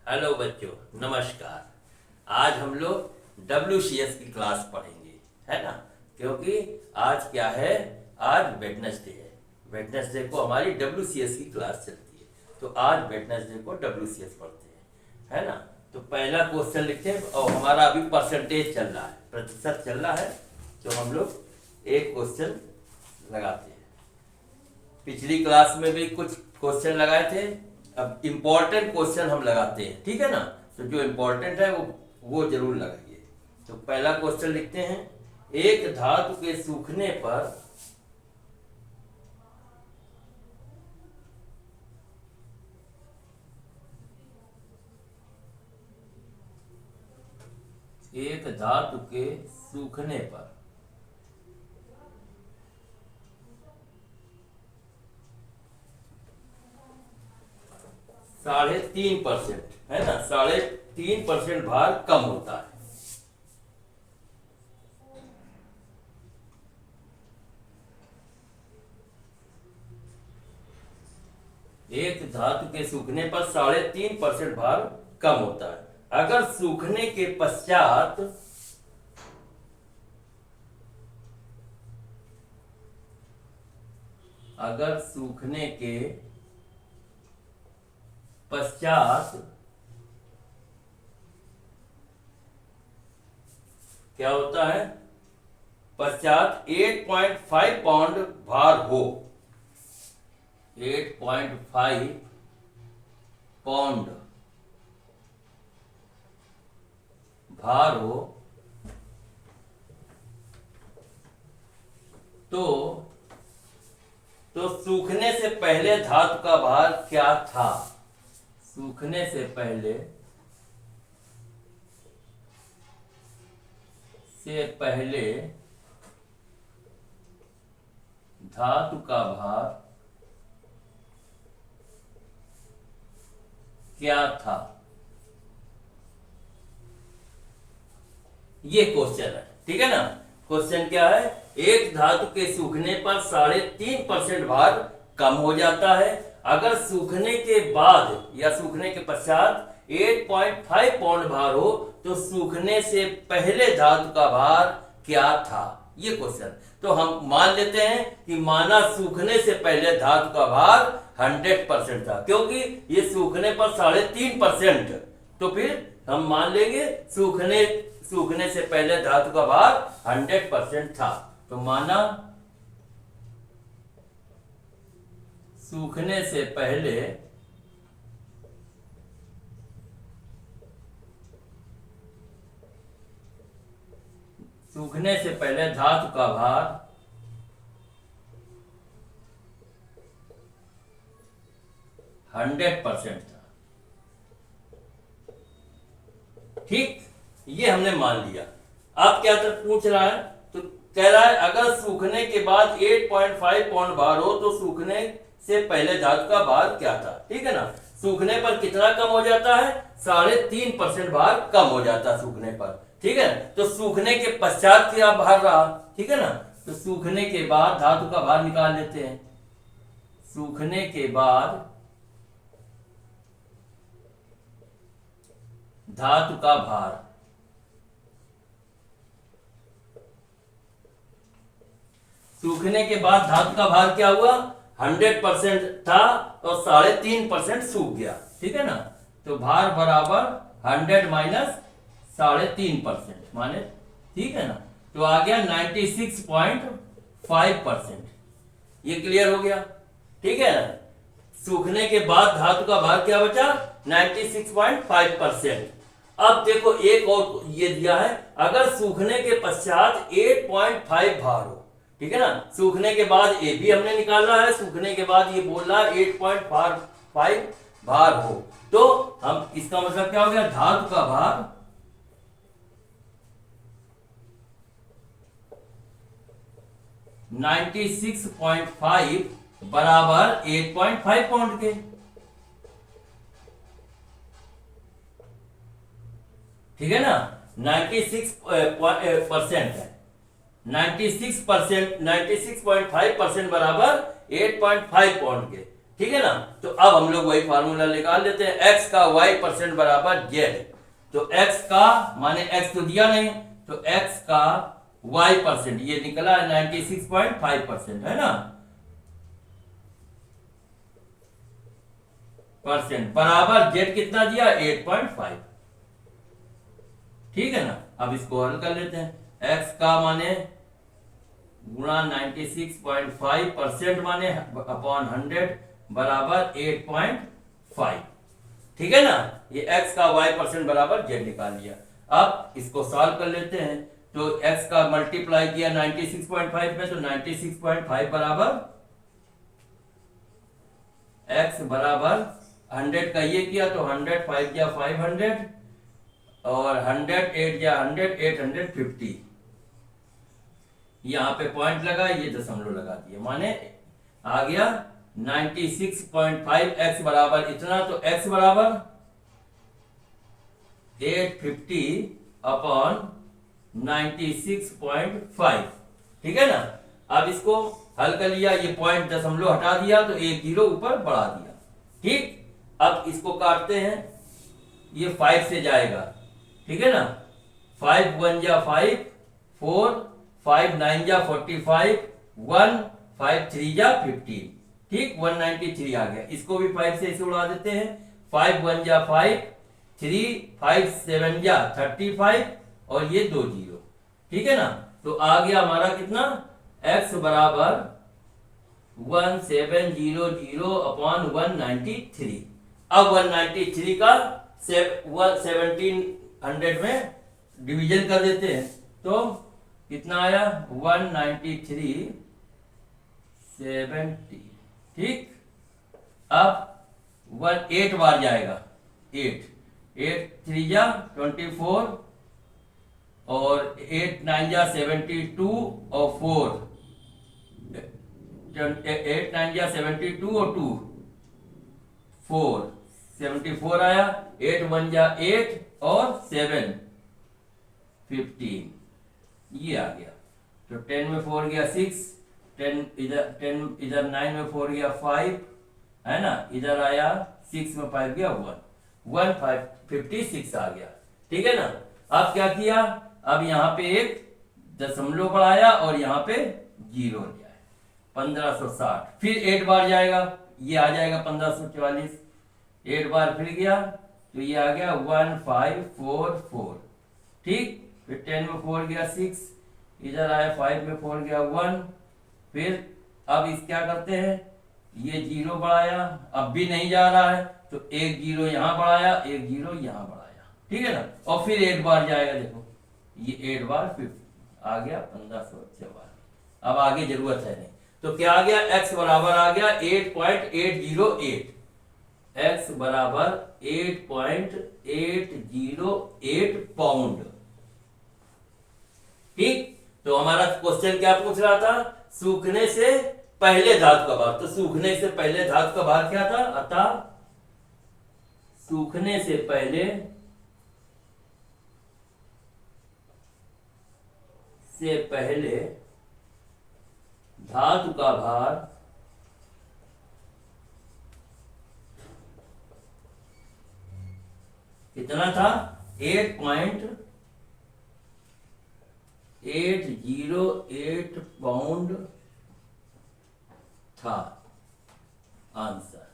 Hello बच्चों, नमस्कार। आज हम लोग WCS की क्लास पढ़ेंगे, है ना। क्योंकि आज क्या है, आज वेडनेसडे है। वेडनेसडे को हमारी WCS की क्लास चलती है, तो आज वेडनेसडे को WCS पढ़ते हैं, है ना। तो पहला क्वेश्चन लिखते हैं और हमारा अभी परसेंटेज चल रहा है, प्रतिशत चल रहा है। तो हम लोग एक क्वेश्चन लगाते हैं। पिछली क्लास में भी कुछ क्वेश्चन लगाए थे, अब इम्पोर्टेंट क्वेश्चन हम लगाते हैं, ठीक है ना। तो जो इम्पोर्टेंट है वो जरूर लगाइए। तो पहला क्वेश्चन लिखते हैं, एक धातु के सूखने पर एक धातु के सूखने पर 3.5%, है ना, 3.5% भार कम होता है। एक धातु के सूखने पर 3.5% भार कम होता है। अगर सूखने के पश्चात क्या होता है, 8.5 पाउंड भार हो, 8.5 पाउंड भार हो, तो सूखने से पहले धातु का भार क्या था। सूखने से पहले धातु का भार क्या था, ये क्वेश्चन है, ठीक है ना। क्वेश्चन क्या है, एक धातु के सूखने पर 3.5% भार कम हो जाता है। अगर सूखने के बाद या सूखने के पश्चात 8.5 पाउंड भार हो, तो सूखने से पहले धातु का भार क्या था, ये क्वेश्चन। तो हम मान लेते हैं कि माना सूखने से पहले धातु का भार 100% था, क्योंकि ये सूखने पर 3.5%, तो फिर हम मान लेंगे सूखने से पहले धातु का भार 100% था। तो माना सूखने से पहले धातु का भार 100% था, ठीक, ये हमने मान लिया। अब क्या तक पूछ रहा है, तो कह रहा है अगर सूखने के बाद 8.5 पाउंड भार हो, तो सूखने से पहले धातु का भार क्या था, ठीक है ना। सूखने पर कितना कम हो जाता है, 3.5% भार कम हो जाता है सूखने पर, ठीक है। तो सूखने के पश्चात क्या भार रहा, ठीक है ना। तो सूखने के बाद धातु का भार निकाल लेते हैं। सूखने के बाद धातु का भार, सूखने के बाद धातु का भार क्या हुआ, 100% था और 3.5% सूख गया, ठीक है ना। तो भार बराबर 100 माइनस 3.5% माने, ठीक है ना। तो आ गया 96.5%। ये क्लियर हो गया, ठीक है ना। सूखने के बाद धातु का भार क्या बचा, 96.5%। अब देखो एक और ये दिया है, अगर सूखने के पश्चात 8.5 भार हो, ठीक है ना। सूखने के बाद ये भी हमने निकाला है, सूखने के बाद ये बोल रहा है 8.5 भार हो, तो हम इसका मतलब क्या हो गया, धातु का भार 96.5 बराबर 8.5 पाउंड के, ठीक है ना। 96% है, 96.5% बराबर 8.5 पाउंड के, ठीक है ना। तो अब हम लोग वही फार्मूला निकाल लेते हैं, x का y% बराबर z। तो x का माने x तो दिया नहीं, तो x का y% ये निकला 96.5% है ना, परसेंट बराबर z कितना दिया 8.5। ठीक है ना। अब इसको हल कर लेते हैं, x का माने गुणा 96.5% माने अपॉन 100 बराबर 8.5। ठीक है ना। ये x का y% बराबर z निकाल लिया। अब इसको सॉल्व कर लेते हैं, तो x का मल्टीप्लाई किया 96.5 में, तो 96.5 बराबर x बराबर 100 का ये किया तो 100 5 या 500 और 100 8 या 100 850। यहाँ पे पॉइंट लगा, ये दशमलव लगा दिया, माने आ गया 96.5 x बराबर इतना, तो x बराबर 850 अपॉन 96.5। ठीक है ना। अब इसको हल कर लिया, ये पॉइंट दशमलव हटा दिया तो एक जीरो ऊपर बढ़ा दिया। ठीक, अब इसको काटते हैं, ये 5 से जाएगा। ठीक है ना, 5 1 जा 5 4 5 9 जा 45 1 5 3 जा 15। ठीक, 193 आ गया। इसको भी 5 से इसे उड़ा देते हैं, 5 1 जा 5 3 5 7 जा 35 और ये 2 जीरो। ठीक है ना। तो आ गया हमारा कितना, x बराबर 1700 अपॉन 193। अब 193 का 1700 में डिवीजन कर देते हैं, तो कितना आया 193 70। ठीक, अब 8 बार जाएगा, 8 3 जा 24 और 8 9 जा 72 और 4 8 9 जा 72 और 2 4 74 आया, 8 1 जा 8 और 7 15 ये आ गया। तो 10 में 4 गया 6, 10 इधर 9 में 4 गया 5 है ना, इधर आया 6 में 5 गया 1 56 आ गया। ठीक है ना। अब क्या किया, अब यहाँ पे एक दशमलव बढ़ाया और यहाँ पे जीरो लिया है, 1560। फिर 8 बार जाएगा, ये आ जाएगा 1544। 8 बार फिर गया तो ये आ गया 1544। ठीक, फिर 10 में 4 गया 6, इधर आया 5 में 4 गया 1। फिर अब इस क्या करते हैं, ये जीरो बढ़ाया, अब भी नहीं जा रहा है तो एक जीरो यहाँ बढ़ाया, एक जीरो यहाँ बढ़ाया। ठीक है ना। और फिर 8 बार जाएगा, देखो ये 8 बार फिर आ गया 1544। अब आगे जरूरत है नहीं, तो क्या आ गया, x बराबर आ गया 8.808। x बराबर 8.808 पाउंड। ठीक, तो हमारा क्वेश्चन क्या पूछ रहा था, सूखने से पहले धातु का भार। तो सूखने से पहले धातु का भार क्या था, अतः सूखने से पहले धातु का भार कितना था, 8.808 पाउंड था आंसर।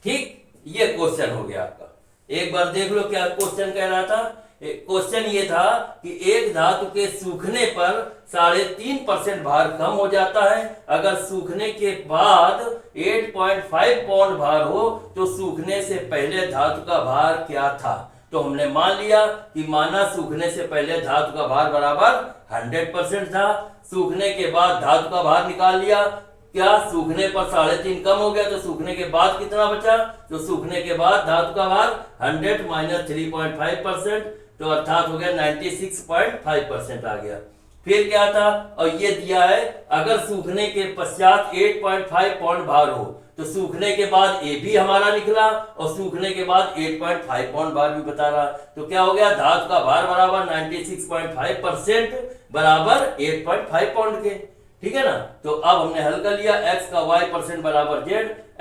ठीक, ये क्वेश्चन हो गया आपका। एक बार देख लो क्या क्वेश्चन कह रहा था। क्वेश्चन ये था कि एक धातु के सूखने पर 3.5% भार कम हो जाता है। अगर सूखने के बाद 8.5 पाउंड भार हो तो सूखने से पहले धातु का भार क्या था। तो हमने मान लिया कि माना सूखने से पहले धातु का भार बराबर 100% था। सूखने के बाद धातु का भार निकाल लिया, क्या सूखने पर 3.5 कम हो गया तो सूखने के बाद कितना बचा, तो सूखने के बाद धातु का भार 100 माइनस 3.5%, तो अर्थात हो गया 96.5% आ गया। फिर क्या था, और ये दिया है अगर सूखने के पश्चात 8.5 पाउंड भार हो तो सूखने के बाद ए भी हमारा निकला और सूखने के बाद 8.5 पाउंड भार भी बता रहा। तो क्या हो गया, धातु का भार बराबर 96.5% बराबर 8.5 पाउंड के। ठीक है ना। तो अब हमने हल कर लिया, x का y परसेंट बराबर z,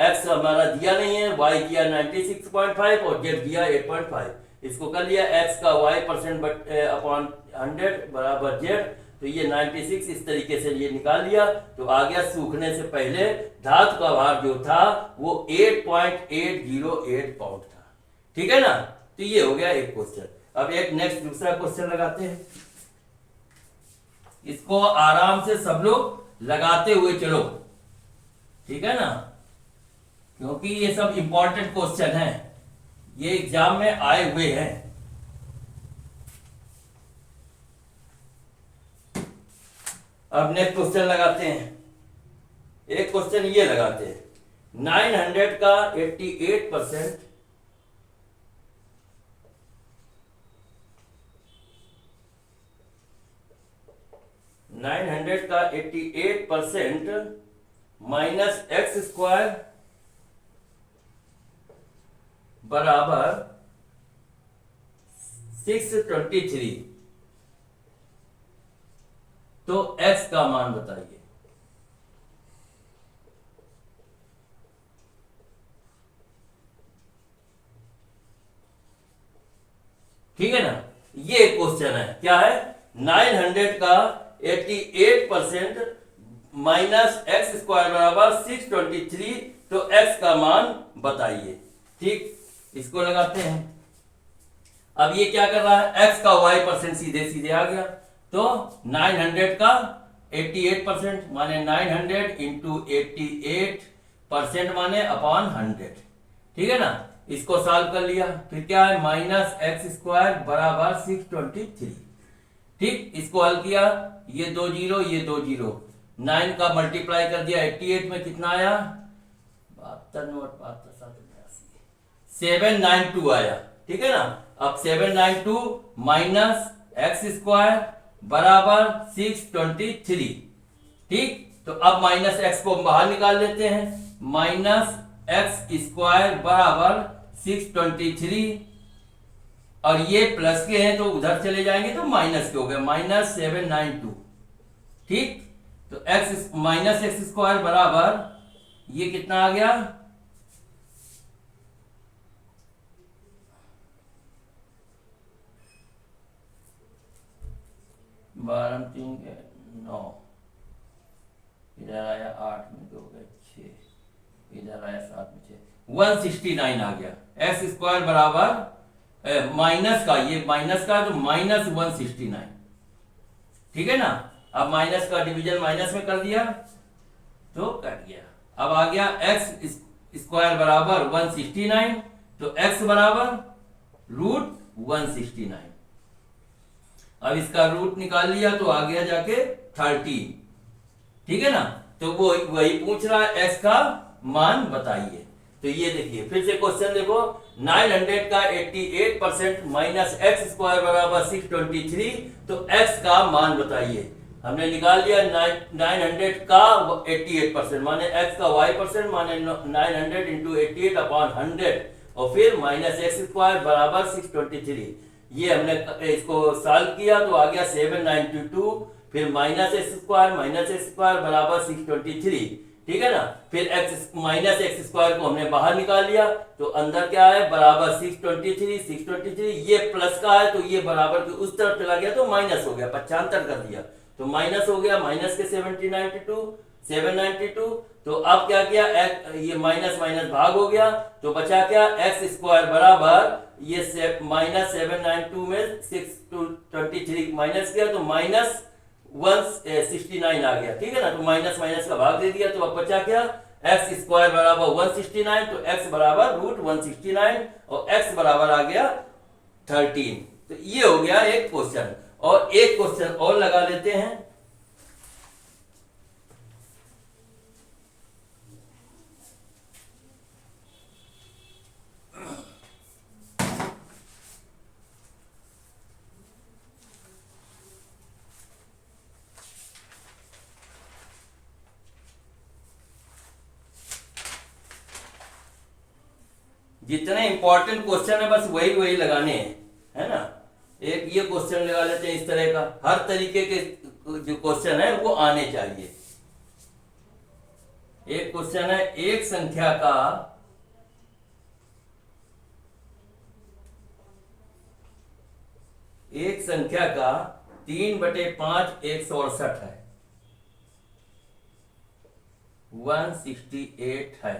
x हमारा दिया नहीं है, y दिया 96.5 और z दिया 8.5। इसको कर लिया, x का y परसेंट अपॉन 100 बराबर z, तो ये 96 इस तरीके से ये निकाल लिया। तो आ गया सूखने से पहले धातु का भार जो था वो 8.808 पाउंड था, ठीक है ना। तो ये हो गया एक क्वेश्चन। अब एक नेक्स्ट दूसरा क्वेश्चन लगाते हैं, इसको आराम से सब लोग लगाते हुए चलो, ठीक है ना, क्योंकि ये सब इंपॉर्टेंट क्वेश्चन है, ये एग्जाम में आए हुए हैं। अब नेक्स्ट क्वेश्चन लगाते हैं, एक क्वेश्चन ये लगाते हैं, 900 का 88%, 900 का 88% माइनस एक्स स्क्वायर बराबर 623, तो x का मान बताइए। ठीक है ना, ये क्वेश्चन है, क्या है, 900 का 88% माइनस एक्स स्क्वायर बराबर 623, तो x का मान बताइए। ठीक, इसको लगाते हैं। अब ये क्या कर रहा है, x का y परसेंट सीधे सीधे आ गया, तो 900 का 88% माने 900 इंटू 88% माने अपॉन 100, ठीक है ना। इसको सॉल्व कर लिया, फिर क्या है, माइनस एक्स स्क्वायर बराबर 623। ठीक, इसको हल किया, ये 2 जीरो ये 2 जीरो, 9 का मल्टीप्लाई कर दिया 88 में, कितना आया 792 आया, ठीक है ना। अब 792 माइनस एक्स स्क्वायर बराबर 623, ठीक। तो अब माइनस एक्स को बाहर निकाल लेते हैं, माइनस एक्स स्क्वायर बराबर 623, और ये प्लस के हैं तो उधर चले जाएंगे तो माइनस के हो गए, माइनस 792, ठीक। तो एक्स माइनस एक्स स्क्वायर बराबर ये कितना आ गया, 12 3 के 9, इधर आया 8 में 2 गए 6, इधर आया 7 में 6, 169 आ गया। एक्स स्क्वायर बराबर माइनस का, ये माइनस का तो माइनस 169, ठीक है ना। अब माइनस का डिवीजन माइनस में कर दिया तो कट गया। अब आ गया एक्स स्क्वायर बराबर 169, तो एक्स बराबर रूट 169। अब इसका रूट निकाल लिया तो आ गया जाके 13, ठीक है ना। तो वो वही पूछ रहा है, एक्स का मान बताइए। तो ये देखिए फिर से क्वेश्चन देखो, 900 का 88% माइनस एक्स स्क्वायर बराबर 623, तो x का मान बताइए। हमने निकाल लिया 900 का 88% माने x का y परसेंट माने 900 इंटू 88 अपॉन 100, और फिर माइनस एक्स स्क्वायर बराबर 623। ये हमने इसको सॉल्व किया तो आ गया 792, फिर माइनस एक्स स्क्वायर बराबर 623, ठीक है ना। फिर x माइनस एक्स स्क्वायर को हमने बाहर निकाल लिया, तो अंदर क्या है, बराबर 623, ये प्लस का है तो ये बराबर के उस तरफ चला गया तो माइनस हो गया, 75 कर दिया तो माइनस हो गया, माइनस के 792, तो अब क्या किया, ये माइनस माइनस भाग हो गया, तो बचा क्या, एक्स स्क्वायर बराबर ये माइनस 792 में 623 माइनस किया तो माइनस 169 आ गया, ठीक है ना। तो माइनस माइनस का भाग दे दिया, तो अब बचा क्या, एक्स स्क्वायर बराबर 169, तो एक्स बराबर रूट 169 और एक्स बराबर आ गया 13। तो ये हो गया एक क्वेश्चन, और एक क्वेश्चन और लगा लेते हैं। जितने इंपॉर्टेंट क्वेश्चन है बस वही वही लगाने हैं, है ना। एक ये क्वेश्चन लगा लेते हैं इस तरह का, हर तरीके के जो क्वेश्चन है वो आने चाहिए। एक क्वेश्चन है, एक संख्या का एक संख्या का 3/5 168 है, 168 है।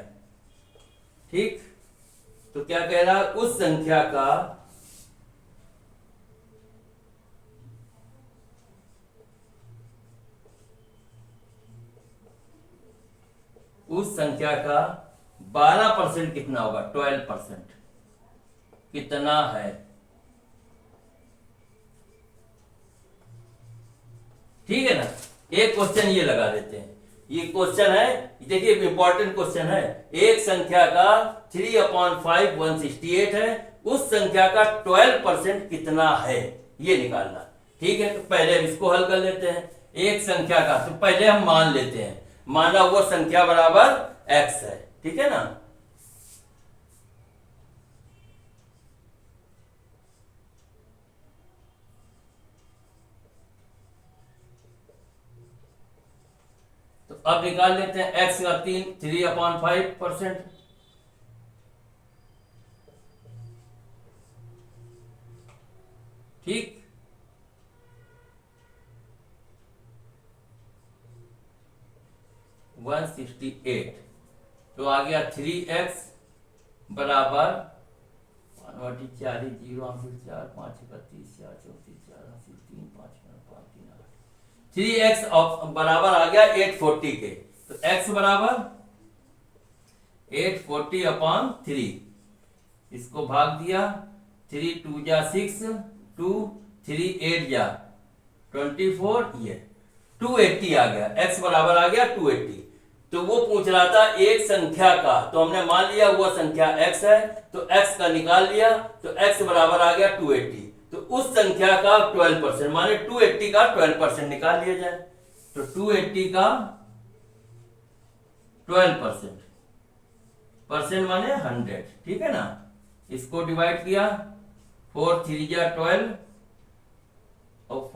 ठीक, तो क्या कह रहा है, उस संख्या का उस संख्या का 12% कितना होगा, 12% कितना है। ठीक है ना, एक क्वेश्चन ये लगा देते हैं, ये क्वेश्चन है, देखिए इंपॉर्टेंट क्वेश्चन है। एक संख्या का 3/5 168 है, उस संख्या का 12% कितना है, ये निकालना। ठीक है, तो पहले इसको हल कर लेते हैं। एक संख्या का, तो पहले हम मान लेते हैं, माना वो संख्या बराबर x है। ठीक है ना, तो अब निकाल लेते हैं x का 3/5%। ठीक, वन 168, तो आ गया 3x बराबर 4 0 4 5 31 4 34 4 80 3 5 5 3 8, 3x बराबर आ गया 840 के। तो x बराबर 840/3, इसको भाग दिया, 3 2 जा 6, 2 3 8 जा 24, ये 280 आ गया, x बराबर आ गया 280। तो वो पूछ रहा था एक संख्या का, तो हमने मान लिया वो संख्या x है, तो x का निकाल लिया, तो x बराबर आ गया 280। तो उस संख्या का 12%, माने 280 का 12% निकाल लिया जाए, तो 280 का 12%, परसेंट माने 100। ठीक है ना, इसको डिवाइड किया, 4 3 जा 12 और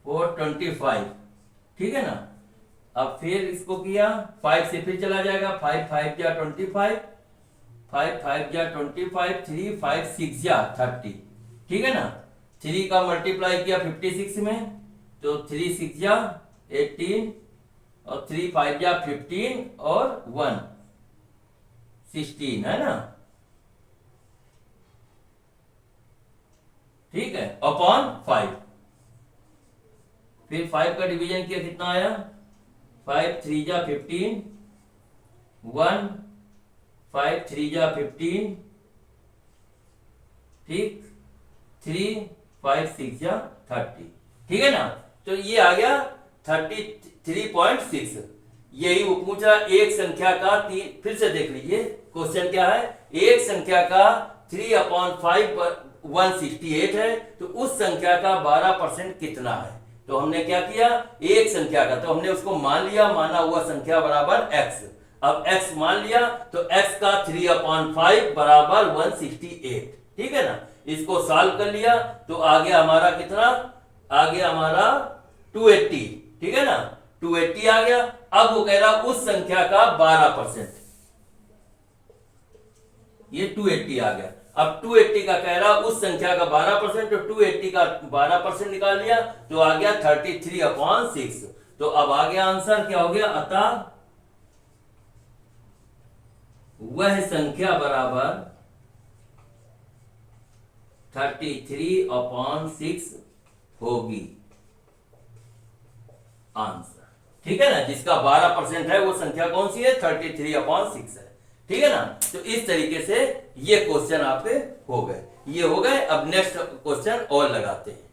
4 25। ठीक है ना, अब फिर इसको किया, 5 से फिर चला जाएगा, 5 5 जा 25, 5 5 जा 25, 3 5 6 जा 30। ठीक है ना, 3 का मल्टीप्लाई किया 56 में, तो 3 6 जा 18 और 3 5 जा 15 और 1 16 है ना। ठीक है, अपॉन 5, फिर 5 का डिवीजन किया, कितना आया, 5 3 जा 15, 1 5 3 जा 15, ठीक, 3 5 6 जा 30। ठीक है ना, तो ये आ गया 33.6। यही वो पूछ रहा, एक संख्या का फिर से देख लीजिए क्वेश्चन क्या है, एक संख्या का 3/5 168 है, तो उस संख्या का 12% कितना है। तो हमने क्या किया, एक संख्या का, तो हमने उसको मान लिया, माना हुआ संख्या बराबर x। अब x मान लिया, तो x का 3/5 बराबर 168। ठीक है ना, इसको सॉल्व कर लिया, तो आ गया हमारा कितना, आ गया हमारा 280। ठीक है ना, 280 आ गया। अब वो कह रहा उस संख्या का 12%, ये 280 आ गया। अब 280 का कह रहा उस संख्या का 12%, तो 280 का 12% निकाल लिया, तो आ गया 33/6। तो अब आ गया आंसर, क्या हो गया, अतः वह संख्या बराबर 33/6 होगी आंसर। ठीक है ना, जिसका 12% है वो संख्या कौन सी है, 33/6 है। ठीक है ना, तो इस तरीके से ये क्वेश्चन आपके हो गए, ये हो गए। अब नेक्स्ट क्वेश्चन और लगाते हैं।